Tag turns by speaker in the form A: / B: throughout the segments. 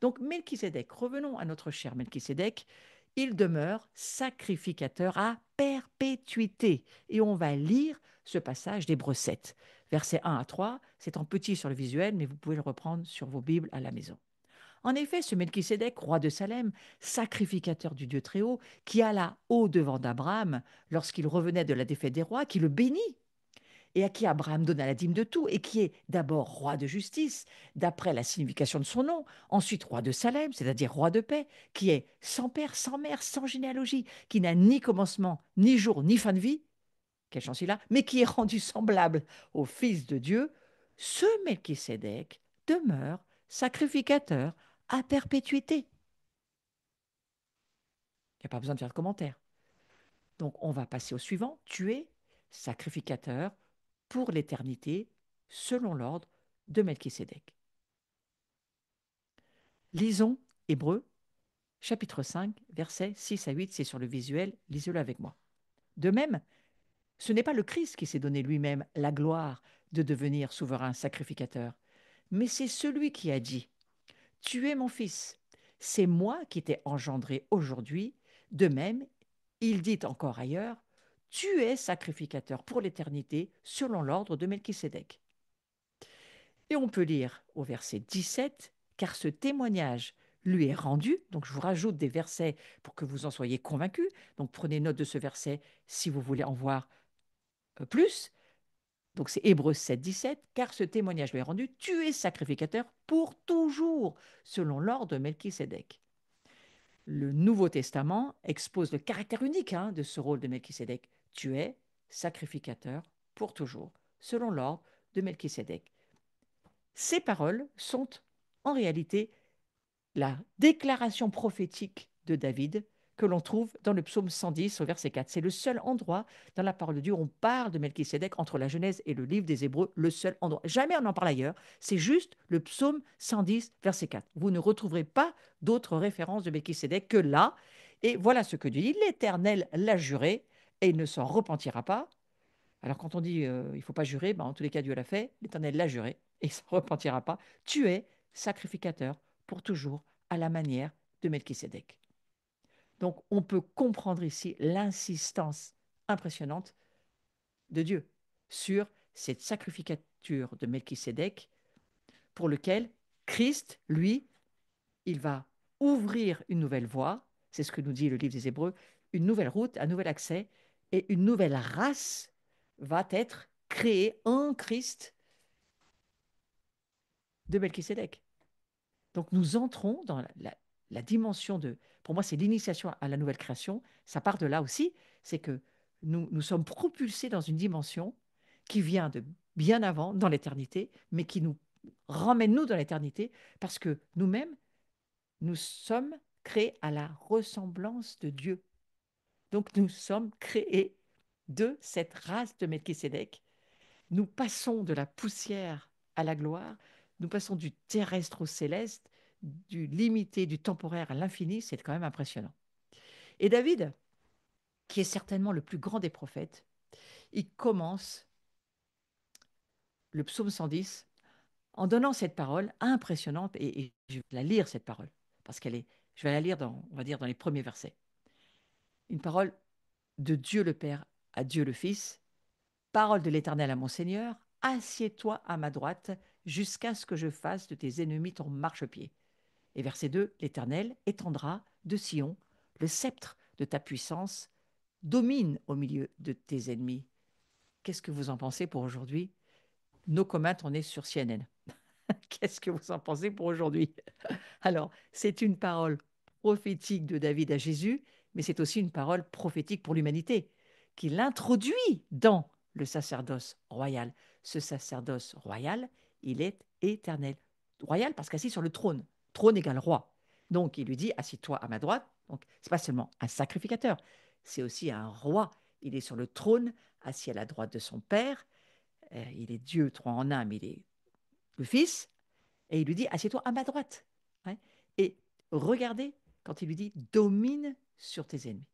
A: Donc Melchisédek, revenons à notre cher Melchisédek, il demeure sacrificateur à perpétuité. Et on va lire ce passage d'Hébreux 7, versets 1 à 3. C'est en petit sur le visuel, mais vous pouvez le reprendre sur vos Bibles à la maison. En effet, ce Melchisédek, roi de Salem, sacrificateur du Dieu Très-Haut, qui alla au-devant d'Abraham lorsqu'il revenait de la défaite des rois, qui le bénit et à qui Abraham donna la dîme de tout, et qui est d'abord roi de justice, d'après la signification de son nom, ensuite roi de Salem, c'est-à-dire roi de paix, qui est sans père, sans mère, sans généalogie, qui n'a ni commencement, ni jour, ni fin de vie, quelle chance il a, mais qui est rendu semblable au Fils de Dieu, ce Melchisédek demeure sacrificateur à perpétuité. Il n'y a pas besoin de faire de commentaire. Donc on va passer au suivant. Tu es sacrificateur pour l'éternité selon l'ordre de Melchisédek. Lisons Hébreux, chapitre 5, versets 6 à 8, c'est sur le visuel, lisez-le avec moi. De même, ce n'est pas le Christ qui s'est donné lui-même la gloire de devenir souverain sacrificateur, mais c'est celui qui a dit, tu es mon fils, c'est moi qui t'ai engendré aujourd'hui. De même, il dit encore ailleurs, tu es sacrificateur pour l'éternité selon l'ordre de Melchisédek. Et on peut lire au verset 17, car ce témoignage lui est rendu, donc je vous rajoute des versets pour que vous en soyez convaincus, donc prenez note de ce verset si vous voulez en voir plus. Donc c'est Hébreux 7, 17, car ce témoignage lui est rendu, tu es sacrificateur pour toujours, selon l'ordre de Melchisédek. Le Nouveau Testament expose le caractère unique de ce rôle de Melchisédek. Tu es sacrificateur pour toujours, selon l'ordre de Melchisédek. Ces paroles sont en réalité la déclaration prophétique de David que l'on trouve dans le psaume 110 au verset 4. C'est le seul endroit dans la parole de Dieu où on parle de Melchisédek entre la Genèse et le livre des Hébreux, le seul endroit. Jamais on en parle ailleurs, c'est juste le psaume 110 verset 4. Vous ne retrouverez pas d'autres références de Melchisédek que là. Et voilà ce que Dieu dit, l'Éternel l'a juré et il ne s'en repentira pas. Alors quand on dit il ne faut pas jurer, en tous les cas Dieu l'a fait, l'Éternel l'a juré et il ne s'en repentira pas. Tu es sacrificateur pour toujours à la manière de Melchisédek. Donc on peut comprendre ici l'insistance impressionnante de Dieu sur cette sacrificature de Melchisédek pour lequel Christ, lui, il va ouvrir une nouvelle voie, c'est ce que nous dit le livre des Hébreux, une nouvelle route, un nouvel accès, et une nouvelle race va être créée en Christ de Melchisédek. Donc nous entrons dans la dimension de, pour moi c'est l'initiation à la nouvelle création, ça part de là aussi, c'est que nous sommes propulsés dans une dimension qui vient de bien avant, dans l'éternité, mais qui nous ramène nous dans l'éternité, parce que nous-mêmes, nous sommes créés à la ressemblance de Dieu. Donc nous sommes créés de cette race de Melchisédek. Nous passons de la poussière à la gloire, nous passons du terrestre au céleste, du limité, du temporaire à l'infini, c'est quand même impressionnant. Et David, qui est certainement le plus grand des prophètes, il commence le psaume 110 en donnant cette parole impressionnante, et je vais la lire cette parole, parce qu'elle est, je vais la lire dans, on va dire, dans les premiers versets. Une parole de Dieu le Père à Dieu le Fils, parole de l'Éternel à mon Seigneur, assieds-toi à ma droite jusqu'à ce que je fasse de tes ennemis ton marchepied. Et verset 2, l'Éternel étendra de Sion le sceptre de ta puissance, domine au milieu de tes ennemis. Qu'est-ce que vous en pensez pour aujourd'hui? No comment, on est sur CNN. Qu'est-ce que vous en pensez pour aujourd'hui? Alors, c'est une parole prophétique de David à Jésus, mais c'est aussi une parole prophétique pour l'humanité, qu'il introduit dans le sacerdoce royal. Ce sacerdoce royal, il est éternel. Royal parce qu'assis sur le trône. Trône égale roi. Donc, il lui dit, assis-toi à ma droite. Donc, ce n'est pas seulement un sacrificateur, c'est aussi un roi. Il est sur le trône, assis à la droite de son Père. Il est Dieu, trois en un, mais il est le Fils. Et il lui dit, assieds-toi à ma droite. Hein. Et regardez, quand il lui dit, domine sur tes ennemis.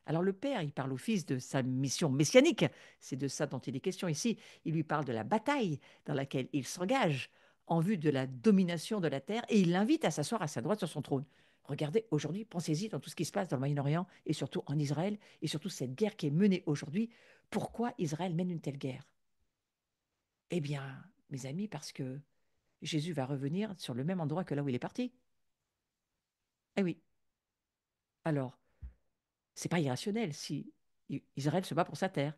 A: Alors le Père, il parle au Fils de sa mission messianique. C'est de ça dont il est question ici. Il lui parle de la bataille dans laquelle il s'engage en vue de la domination de la terre et il l'invite à s'asseoir à sa droite sur son trône. Regardez aujourd'hui, pensez-y dans tout ce qui se passe dans le Moyen-Orient et surtout en Israël et surtout cette guerre qui est menée aujourd'hui. Pourquoi Israël mène une telle guerre? Eh bien, mes amis, parce que Jésus va revenir sur le même endroit que là où il est parti. Eh oui. Alors, c'est pas irrationnel si Israël se bat pour sa terre,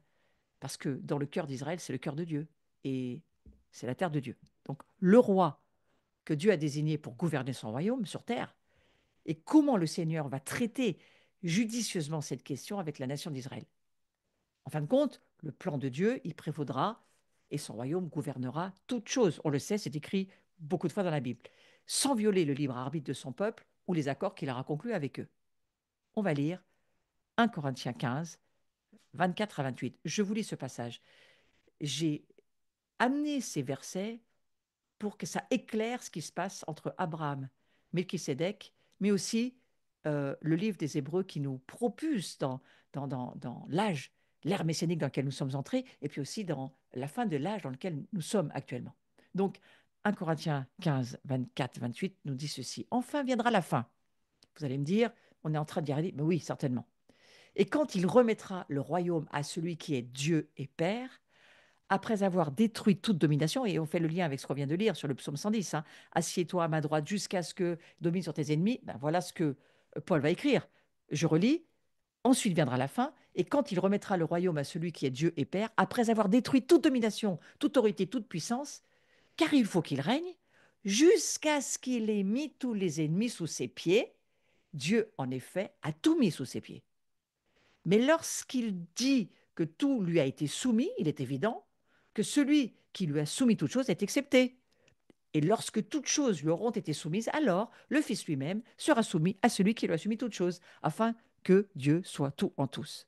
A: parce que dans le cœur d'Israël, c'est le cœur de Dieu et c'est la terre de Dieu. Donc, le roi que Dieu a désigné pour gouverner son royaume sur terre, et comment le Seigneur va traiter judicieusement cette question avec la nation d'Israël. En fin de compte, le plan de Dieu, il prévaudra et son royaume gouvernera toutes choses. On le sait, c'est écrit beaucoup de fois dans la Bible, sans violer le libre arbitre de son peuple ou les accords qu'il aura conclus avec eux. On va lire 1 Corinthiens 15, 24 à 28. Je vous lis ce passage. J'ai amené ces versets pour que ça éclaire ce qui se passe entre Abraham, Melchisédek, mais aussi le livre des Hébreux qui nous propulse dans l'âge, l'ère messianique dans lequel nous sommes entrés, et puis aussi dans la fin de l'âge dans lequel nous sommes actuellement. Donc, 1 Corinthiens 15, 24, 28 nous dit ceci. Enfin viendra la fin. Vous allez me dire, on est en train d'y arriver. Mais oui, certainement. Et quand il remettra le royaume à celui qui est Dieu et Père, après avoir détruit toute domination, et on fait le lien avec ce qu'on vient de lire sur le psaume 110, hein, assieds-toi à ma droite jusqu'à ce que domine sur tes ennemis, ben voilà ce que Paul va écrire. Je relis, ensuite viendra la fin, et quand il remettra le royaume à celui qui est Dieu et Père, après avoir détruit toute domination, toute autorité, toute puissance, car il faut qu'il règne, jusqu'à ce qu'il ait mis tous les ennemis sous ses pieds. Dieu, en effet, a tout mis sous ses pieds. Mais lorsqu'il dit que tout lui a été soumis, il est évident que celui qui lui a soumis toute chose est excepté. Et lorsque toutes choses lui auront été soumises, alors le Fils lui-même sera soumis à celui qui lui a soumis toutes choses, afin que Dieu soit tout en tous.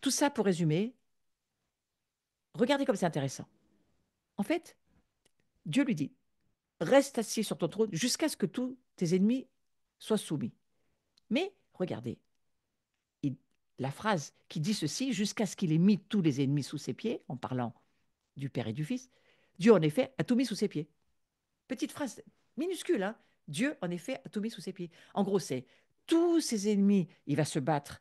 A: Tout ça pour résumer, regardez comme c'est intéressant. En fait, Dieu lui dit, reste assis sur ton trône jusqu'à ce que tous tes ennemis soient soumis. Mais regardez, il- la phrase qui dit ceci, jusqu'à ce qu'il ait mis tous les ennemis sous ses pieds, en parlant du Père et du Fils, Dieu en effet a tout mis sous ses pieds. Petite phrase minuscule, hein. Dieu en effet a tout mis sous ses pieds. En gros, c'est tous ses ennemis, il va se battre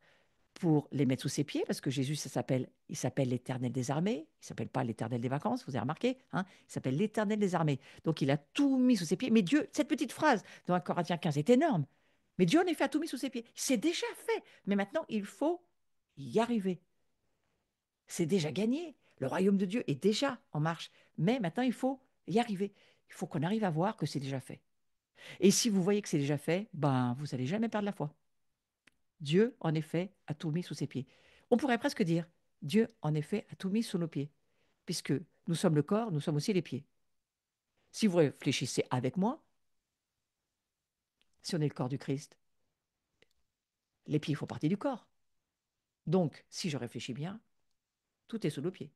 A: pour les mettre sous ses pieds, parce que Jésus, il s'appelle l'Éternel des armées, il s'appelle pas l'Éternel des vacances, vous avez remarqué, hein, il s'appelle l'Éternel des armées. Donc il a tout mis sous ses pieds. Mais Dieu, cette petite phrase dans 1 Corinthiens 15 est énorme. Mais Dieu en effet a tout mis sous ses pieds. C'est déjà fait. Mais maintenant, il faut y arriver. C'est déjà gagné. Le royaume de Dieu est déjà en marche. Mais maintenant, il faut y arriver. Il faut qu'on arrive à voir que c'est déjà fait. Et si vous voyez que c'est déjà fait, ben, vous n'allez jamais perdre la foi. Dieu, en effet, a tout mis sous ses pieds. On pourrait presque dire, Dieu, en effet, a tout mis sous nos pieds, puisque nous sommes le corps, nous sommes aussi les pieds. Si vous réfléchissez avec moi, si on est le corps du Christ, les pieds font partie du corps. Donc, si je réfléchis bien, tout est sous nos pieds.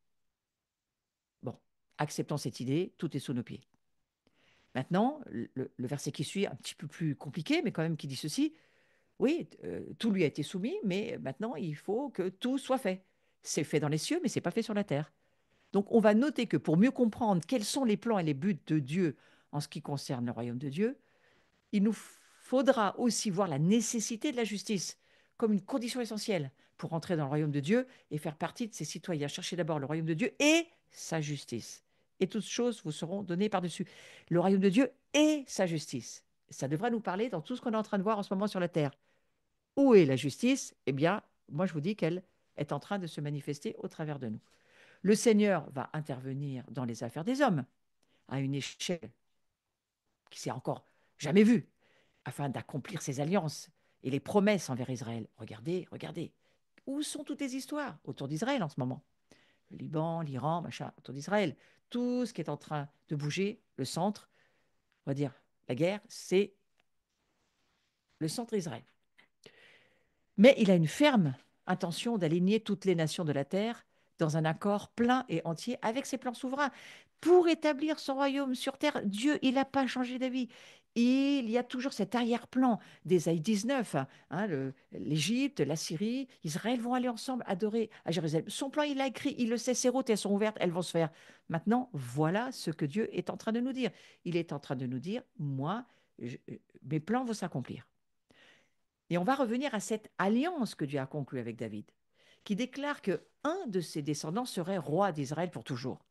A: Bon, acceptons cette idée, tout est sous nos pieds. Maintenant, le verset qui suit, un petit peu plus compliqué, mais quand même qui dit ceci, oui, tout lui a été soumis, mais maintenant, il faut que tout soit fait. C'est fait dans les cieux, mais c'est pas fait sur la terre. Donc, on va noter que pour mieux comprendre quels sont les plans et les buts de Dieu en ce qui concerne le royaume de Dieu, il nous faudra aussi voir la nécessité de la justice comme une condition essentielle pour entrer dans le royaume de Dieu et faire partie de ses citoyens. Cherchez d'abord le royaume de Dieu et sa justice. Et toutes choses vous seront données par-dessus. Le royaume de Dieu et sa justice. Ça devrait nous parler dans tout ce qu'on est en train de voir en ce moment sur la terre. Où est la justice? Eh bien, moi je vous dis qu'elle est en train de se manifester au travers de nous. Le Seigneur va intervenir dans les affaires des hommes à une échelle qui s'est encore jamais vue, afin d'accomplir ses alliances et les promesses envers Israël. Regardez, regardez. Où sont toutes les histoires autour d'Israël en ce moment? Le Liban, l'Iran, machin, autour d'Israël. Tout ce qui est en train de bouger, le centre, on va dire, la guerre, c'est le centre Israël. Mais il a une ferme intention d'aligner toutes les nations de la terre dans un accord plein et entier avec ses plans souverains pour établir son royaume sur terre. Dieu, il n'a pas changé d'avis. il y a toujours cet arrière-plan d'Ésaïe 19, l'Égypte, la Syrie, Israël vont aller ensemble adorer à Jérusalem. Son plan, il l'a écrit, il le sait, ses routes, elles sont ouvertes, elles vont se faire. Maintenant, voilà ce que Dieu est en train de nous dire. Il est en train de nous dire, moi, mes plans vont s'accomplir. Et on va revenir à cette alliance que Dieu a conclue avec David, qui déclare que un de ses descendants serait roi d'Israël pour toujours.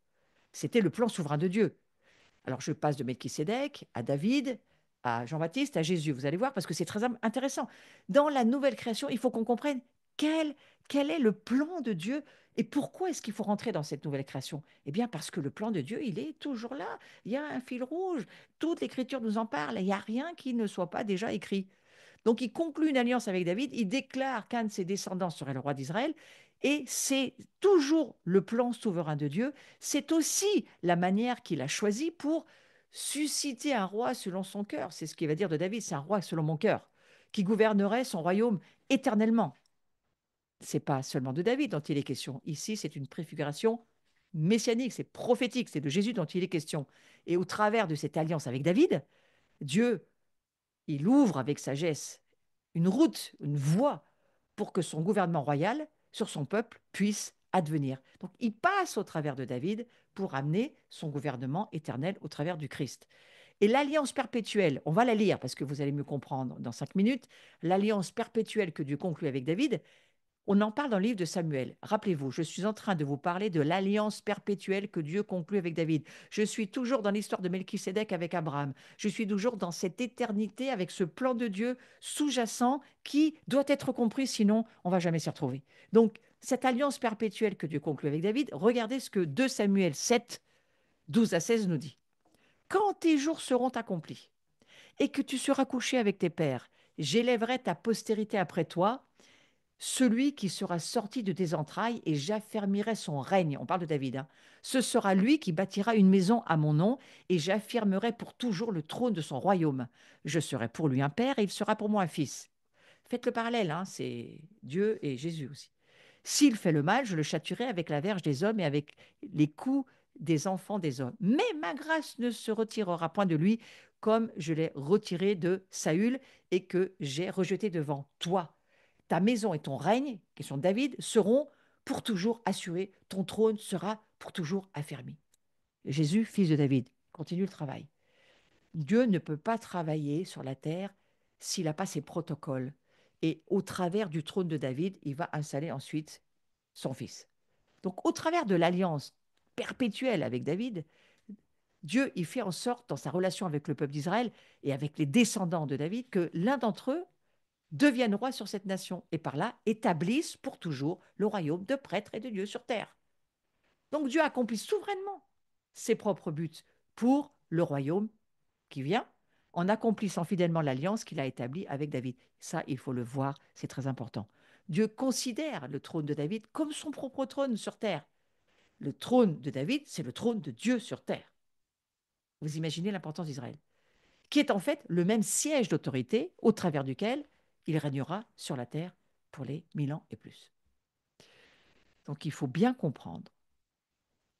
A: C'était le plan souverain de Dieu. Alors je passe de Melchisédek à David, à Jean-Baptiste, à Jésus. Vous allez voir parce que c'est très intéressant. Dans la nouvelle création, il faut qu'on comprenne quel, quel est le plan de Dieu et pourquoi est-ce qu'il faut rentrer dans cette nouvelle création. Eh bien parce que le plan de Dieu, il est toujours là. Il y a un fil rouge. Toute l'Écriture nous en parle. Il n'y a rien qui ne soit pas déjà écrit. Donc il conclut une alliance avec David, il déclare qu'un de ses descendants serait le roi d'Israël, et c'est toujours le plan souverain de Dieu, c'est aussi la manière qu'il a choisie pour susciter un roi selon son cœur. C'est ce qu'il va dire de David, c'est un roi selon mon cœur, qui gouvernerait son royaume éternellement. C'est pas seulement de David dont il est question. Ici, c'est une préfiguration messianique, c'est prophétique, c'est de Jésus dont il est question. Et au travers de cette alliance avec David, Dieu il ouvre avec sagesse une route, une voie pour que son gouvernement royal sur son peuple puisse advenir. Donc il passe au travers de David pour amener son gouvernement éternel au travers du Christ. Et l'alliance perpétuelle, on va la lire parce que vous allez mieux comprendre dans 5 minutes, l'alliance perpétuelle que Dieu conclut avec David, on en parle dans le livre de Samuel. Rappelez-vous, je suis en train de vous parler de l'alliance perpétuelle que Dieu conclut avec David. Je suis toujours dans l'histoire de Melchisédek avec Abraham. Je suis toujours dans cette éternité avec ce plan de Dieu sous-jacent qui doit être compris, sinon on va jamais s'y retrouver. Donc, cette alliance perpétuelle que Dieu conclut avec David, regardez ce que 2 Samuel 7, 12 à 16 nous dit. Quand tes jours seront accomplis et que tu seras couché avec tes pères, j'élèverai ta postérité après toi, celui qui sera sorti de tes entrailles, et j'affermirai son règne. On parle de David, hein. Ce sera lui qui bâtira une maison à mon nom, et j'affirmerai pour toujours le trône de son royaume. Je serai pour lui un père, et il sera pour moi un fils. Faites le parallèle, hein, c'est Dieu et Jésus aussi. S'il fait le mal, je le châtierai avec la verge des hommes et avec les coups des enfants des hommes. Mais ma grâce ne se retirera point de lui, comme je l'ai retiré de Saül et que j'ai rejeté devant toi. Ta maison et ton règne, qui sont David, seront pour toujours assurés. Ton trône sera pour toujours affermi. Jésus, fils de David, continue le travail. Dieu ne peut pas travailler sur la terre s'il n'a pas ses protocoles. Et au travers du trône de David, il va installer ensuite son fils. Donc, au travers de l'alliance perpétuelle avec David, Dieu, il fait en sorte, dans sa relation avec le peuple d'Israël et avec les descendants de David, que l'un d'entre eux devienne roi sur cette nation et par là établisse pour toujours le royaume de prêtres et de Dieu sur terre. Donc, Dieu accomplit souverainement ses propres buts pour le royaume qui vient, en accomplissant fidèlement l'alliance qu'il a établie avec David. Ça, il faut le voir, c'est très important. Dieu considère le trône de David comme son propre trône sur terre. Le trône de David, c'est le trône de Dieu sur terre. Vous imaginez l'importance d'Israël, qui est en fait le même siège d'autorité au travers duquel il régnera sur la terre pour les 1000 ans et plus. Donc il faut bien comprendre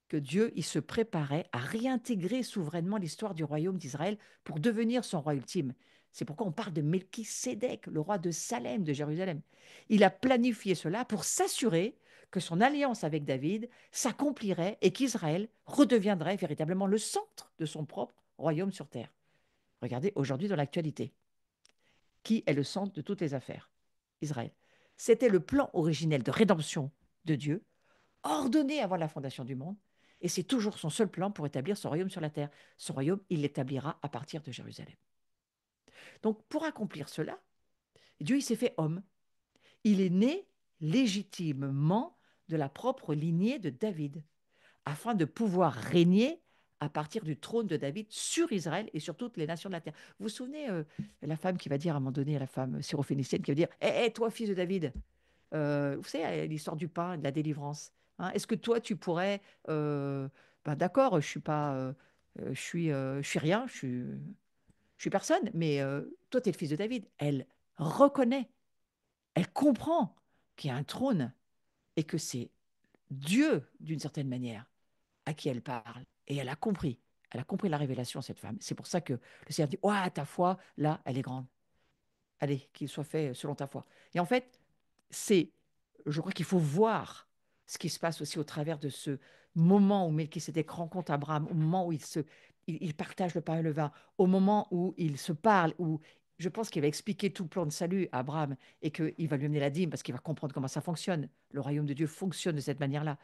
A: que Dieu, il se préparait à réintégrer souverainement l'histoire du royaume d'Israël pour devenir son roi ultime. C'est pourquoi on parle de Melchisédek, le roi de Salem, de Jérusalem. Il a planifié cela pour s'assurer que son alliance avec David s'accomplirait et qu'Israël redeviendrait véritablement le centre de son propre royaume sur terre. Regardez aujourd'hui dans l'actualité, qui est le centre de toutes les affaires? Israël. C'était le plan originel de rédemption de Dieu ordonné avant la fondation du monde, et c'est toujours son seul plan pour établir son royaume sur la terre. Son royaume, il l'établira à partir de Jérusalem. Donc, pour accomplir cela, Dieu, il s'est fait homme. Il est né légitimement de la propre lignée de David, afin de pouvoir régner à partir du trône de David sur Israël et sur toutes les nations de la terre. Vous vous souvenez, la femme qui va dire à un moment donné à la femme syrophénicienne, qui va dire, hé, toi, fils de David, vous savez, l'histoire du pain et de la délivrance. Hein. Est-ce que toi, tu pourrais, ben d'accord, je suis pas, je suis rien, je suis personne, mais toi, tu es le fils de David. Elle reconnaît, elle comprend qu'il y a un trône et que c'est Dieu, d'une certaine manière, à qui elle parle. Et elle a compris. Elle a compris la révélation, cette femme. C'est pour ça que le Seigneur dit, ouah, ta foi, là, elle est grande. Allez, qu'il soit fait selon ta foi. Et en fait, c'est, je crois qu'il faut voir ce qui se passe aussi au travers de ce moment où Melchisédek rencontre Abraham, au moment où il partage le pain et le vin, au moment où il se parle, où je pense qu'il va expliquer tout le plan de salut à Abraham et qu'il va lui amener la dîme parce qu'il va comprendre comment ça fonctionne. Le royaume de Dieu fonctionne de cette manière-là.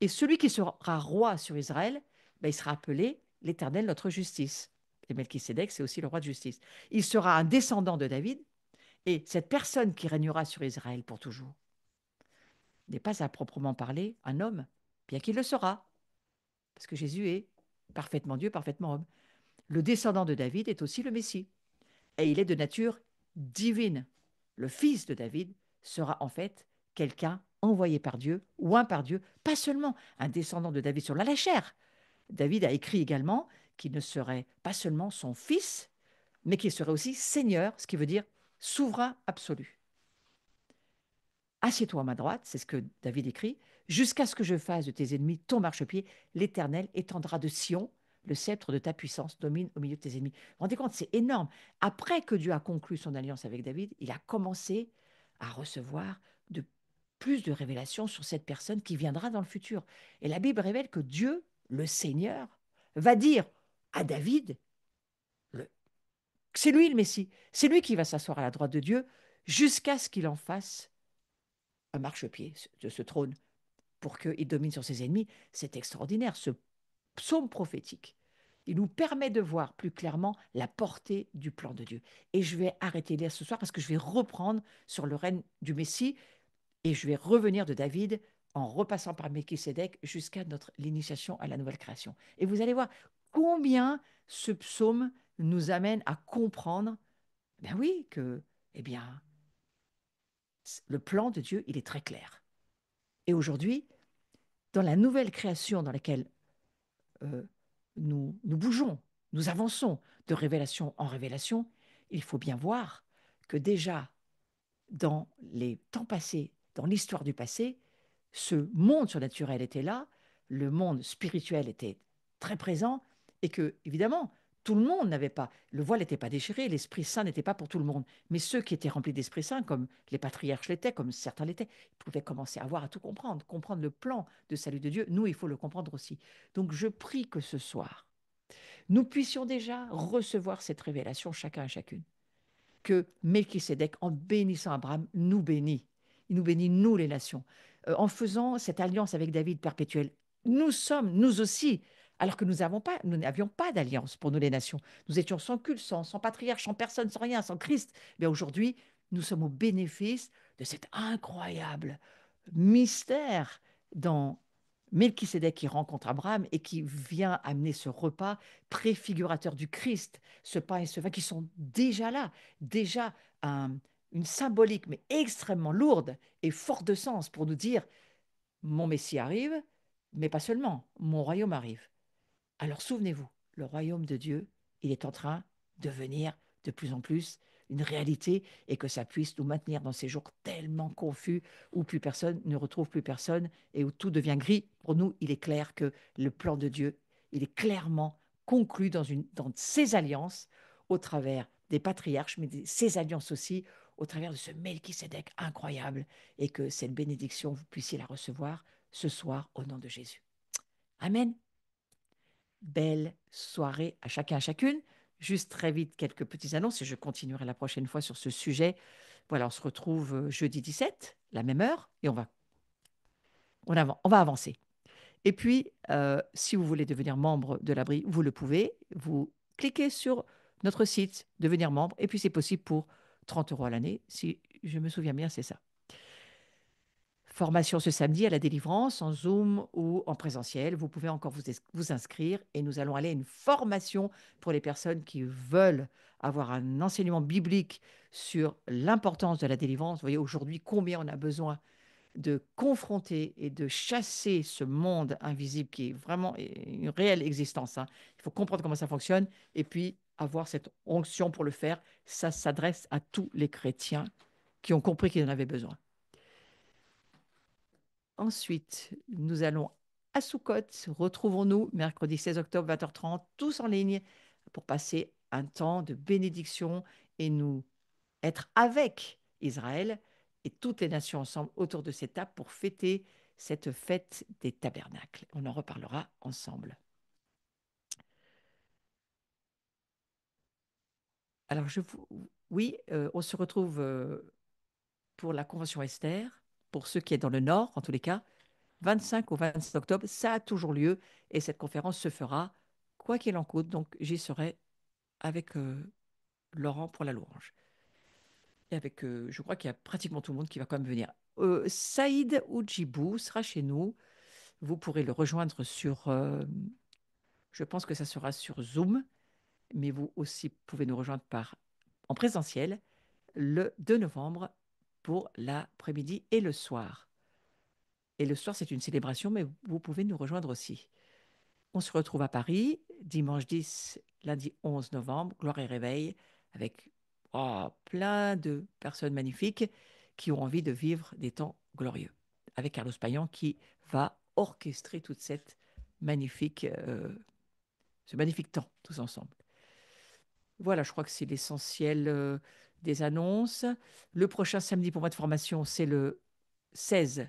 A: Et celui qui sera roi sur Israël, ben, il sera appelé l'Éternel, notre justice. Et Melchisédek, c'est aussi le roi de justice. Il sera un descendant de David, et cette personne qui régnera sur Israël pour toujours n'est pas à proprement parler un homme, bien qu'il le sera, parce que Jésus est parfaitement Dieu, parfaitement homme. Le descendant de David est aussi le Messie, et il est de nature divine. Le fils de David sera en fait quelqu'un envoyé par Dieu, ou un par Dieu, pas seulement un descendant de David sur la chair. David a écrit également qu'il ne serait pas seulement son fils, mais qu'il serait aussi Seigneur, ce qui veut dire souverain absolu. Assieds-toi à ma droite, c'est ce que David écrit, jusqu'à ce que je fasse de tes ennemis ton marchepied. L'Éternel étendra de Sion le sceptre de ta puissance, domine au milieu de tes ennemis. Vous vous rendez compte, c'est énorme. Après que Dieu a conclu son alliance avec David, il a commencé à recevoir de plus de révélations sur cette personne qui viendra dans le futur. Et la Bible révèle que Dieu, le Seigneur, va dire à David, le- c'est lui le Messie, c'est lui qui va s'asseoir à la droite de Dieu jusqu'à ce qu'il en fasse un marchepied de ce trône pour qu'il domine sur ses ennemis. C'est extraordinaire, ce psaume prophétique. Il nous permet de voir plus clairement la portée du plan de Dieu. Et je vais arrêter de lire ce soir parce que je vais reprendre sur le règne du Messie et je vais revenir de David en repassant par Melchisédek jusqu'à l'initiation à la nouvelle création. Et vous allez voir combien ce psaume nous amène à comprendre, ben oui, que, eh bien, le plan de Dieu, il est très clair. Et aujourd'hui, dans la nouvelle création dans laquelle euh, nous bougeons, nous avançons de révélation en révélation, il faut bien voir que déjà dans les temps passés, dans l'histoire du passé, ce monde surnaturel était là, le monde spirituel était très présent, et que, évidemment, tout le monde n'avait pas, le voile n'était pas déchiré, l'Esprit Saint n'était pas pour tout le monde. Mais ceux qui étaient remplis d'Esprit Saint, comme les patriarches l'étaient, comme certains l'étaient, ils pouvaient commencer à voir, à tout comprendre, comprendre le plan de salut de Dieu. Nous, il faut le comprendre aussi. Donc, je prie que ce soir, nous puissions déjà recevoir cette révélation chacun et chacune que Melchisédek, en bénissant Abraham, nous bénit. Il nous bénit, nous les nations. En faisant cette alliance avec David perpétuelle, nous sommes, nous aussi, alors que nous n'avions pas d'alliance pour nous les nations. Nous étions sans culte, sans patriarche, sans personne, sans rien, sans Christ. Mais aujourd'hui, nous sommes au bénéfice de cet incroyable mystère dans Melchisédek qui rencontre Abraham et qui vient amener ce repas préfigurateur du Christ, ce pain et ce vin qui sont déjà là, déjà une symbolique, mais extrêmement lourde et forte de sens pour nous dire, mon Messie arrive, mais pas seulement, mon royaume arrive. Alors souvenez-vous, le royaume de Dieu, il est en train de venir de plus en plus une réalité et que ça puisse nous maintenir dans ces jours tellement confus où plus personne ne retrouve plus personne et où tout devient gris. Pour nous, il est clair que le plan de Dieu, il est clairement conclu dans ces alliances au travers des patriarches, mais ces alliances aussi au travers de ce Melchisédek incroyable et que cette bénédiction, vous puissiez la recevoir ce soir au nom de Jésus. Amen. Belle soirée à chacun, à chacune. Juste très vite, quelques petites annonces et je continuerai la prochaine fois sur ce sujet. Voilà, on se retrouve jeudi 17, la même heure, et on va avancer. Et puis, si vous voulez devenir membre de l'abri, vous le pouvez. Vous cliquez sur notre site, devenir membre, et puis c'est possible pour 30 € à l'année. Si je me souviens bien, c'est ça. Formation ce samedi à la délivrance, en Zoom ou en présentiel. Vous pouvez encore vous inscrire et nous allons aller à une formation pour les personnes qui veulent avoir un enseignement biblique sur l'importance de la délivrance. Vous voyez aujourd'hui combien on a besoin de confronter et de chasser ce monde invisible qui est vraiment une réelle existence, hein. Il faut comprendre comment ça fonctionne et puis avoir cette onction pour le faire. Ça s'adresse à tous les chrétiens qui ont compris qu'ils en avaient besoin. Ensuite, nous allons à Soukhot. Retrouvons-nous mercredi 16 octobre, 20h30, tous en ligne, pour passer un temps de bénédiction et nous être avec Israël et toutes les nations ensemble autour de cette table pour fêter cette fête des tabernacles. On en reparlera ensemble. Alors, oui, on se retrouve pour la Convention Esther, pour ceux qui est dans le Nord, en tous les cas, 25 au 27 octobre, ça a toujours lieu et cette conférence se fera quoi qu'il en coûte. Donc, j'y serai avec Laurent pour la louange. Et avec, je crois qu'il y a pratiquement tout le monde qui va quand même venir. Saïd Oudjibou sera chez nous. Vous pourrez le rejoindre sur, je pense que ça sera sur Zoom, mais vous aussi pouvez nous rejoindre en présentiel le 2 novembre pour l'après-midi et le soir. Et le soir, c'est une célébration, mais vous pouvez nous rejoindre aussi. On se retrouve à Paris, dimanche 10, lundi 11 novembre, Gloire et Réveil, avec plein de personnes magnifiques qui ont envie de vivre des temps glorieux, avec Carlos Payan qui va orchestrer toute ce magnifique temps, tous ensemble. Voilà, je crois que c'est l'essentiel des annonces. Le prochain samedi pour moi de formation, c'est le 16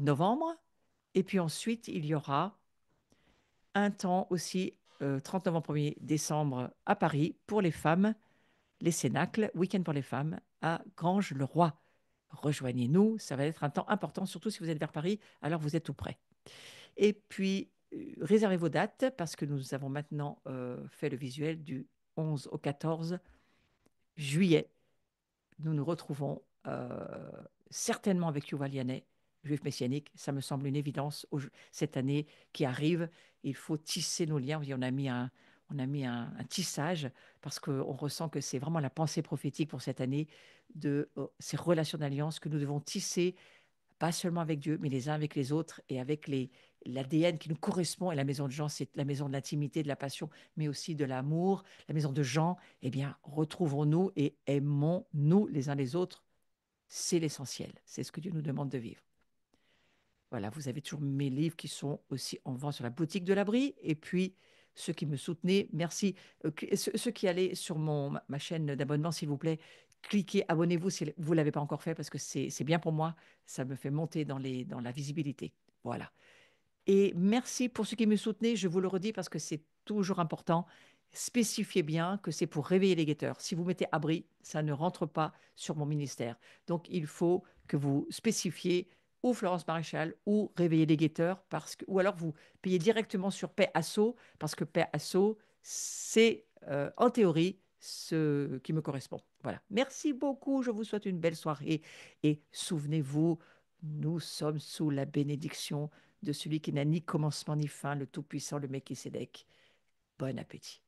A: novembre. Et puis ensuite, il y aura un temps aussi, 30 novembre, 1er décembre, à Paris, pour les femmes, les Cénacles, week-end pour les femmes, à Granges-le-Roi. Rejoignez-nous, ça va être un temps important, surtout si vous êtes vers Paris, alors vous êtes tout près. Et puis, réservez vos dates, parce que nous avons maintenant fait le visuel du 11 au 14 juillet. Nous nous retrouvons certainement avec Yuval Yannet, juif messianique. Ça me semble une évidence cette année qui arrive. Il faut tisser nos liens. On a mis un tissage parce qu'on ressent que c'est vraiment la pensée prophétique pour cette année de ces relations d'alliance que nous devons tisser pas seulement avec Dieu, mais les uns avec les autres et avec l'ADN qui nous correspond. Et la maison de Jean, c'est la maison de l'intimité, de la passion, mais aussi de l'amour. La maison de Jean, eh bien, retrouvons-nous et aimons-nous les uns les autres. C'est l'essentiel. C'est ce que Dieu nous demande de vivre. Voilà, vous avez toujours mes livres qui sont aussi en vente sur la boutique de l'Abri. Et puis, ceux qui me soutenaient, merci. Ceux qui allaient sur ma chaîne d'abonnement, s'il vous plaît, cliquez, abonnez-vous si vous ne l'avez pas encore fait parce que c'est bien pour moi. Ça me fait monter dans la visibilité. Voilà. Et merci pour ceux qui me soutenaient. Je vous le redis parce que c'est toujours important. Spécifiez bien que c'est pour réveiller les guetteurs. Si vous mettez abri, ça ne rentre pas sur mon ministère. Donc, il faut que vous spécifiez ou Florence Maréchal ou réveiller les guetteurs ou alors vous payez directement sur Paix Asso parce que Paix Asso, c'est en théorie ce qui me correspond. Voilà. Merci beaucoup. Je vous souhaite une belle soirée et souvenez-vous, nous sommes sous la bénédiction de celui qui n'a ni commencement ni fin, le Tout-Puissant, le Melchisédek. Bon appétit.